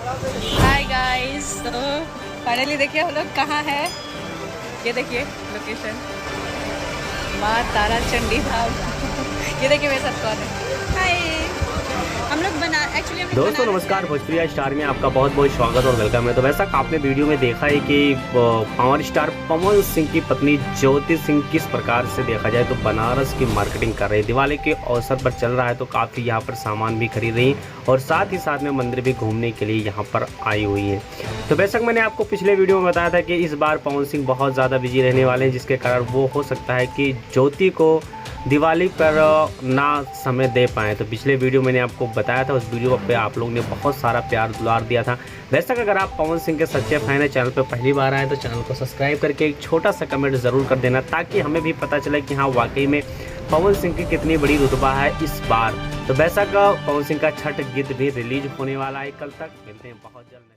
Hi guys, तो finally देखिए हम लोग कहाँ है। ये देखिए लोकेशन, माँ तारा चंडी धाम। ये देखिए मेरे साथ कौन है। हाय, हम लोग एक्चुअली दोस्तों नमस्कार, भोजपुरी स्टार में आपका बहुत बहुत स्वागत और वेलकम है। तो वैसा आपने वीडियो में देखा है कि पावर स्टार पवन सिंह की पत्नी ज्योति सिंह किस प्रकार से देखा जाए तो बनारस की मार्केटिंग कर रही है। दिवाली के अवसर पर चल रहा है तो काफ़ी यहाँ पर सामान भी खरीद रही और साथ ही साथ में मंदिर भी घूमने के लिए यहाँ पर आई हुई है। तो बेशक मैंने आपको पिछले वीडियो में बताया था कि इस बार पवन सिंह बहुत ज़्यादा बिजी रहने वाले हैं, जिसके कारण वो हो सकता है कि ज्योति को दिवाली पर ना समय दे पाए। तो पिछले वीडियो मैंने आपको बताया था, उस वीडियो पे आप लोग ने बहुत सारा प्यार दुलार दिया था। वैसे अगर आप पवन सिंह के सच्चे फैन हैं, चैनल पे पहली बार आए तो चैनल को सब्सक्राइब करके एक छोटा सा कमेंट ज़रूर कर देना, ताकि हमें भी पता चले कि हाँ वाकई में पवन सिंह की कितनी बड़ी रुतबा है इस बार। तो वैसा का पवन सिंह का छठ गीत भी रिलीज होने वाला है कल तक। मिलते हैं बहुत जल्द।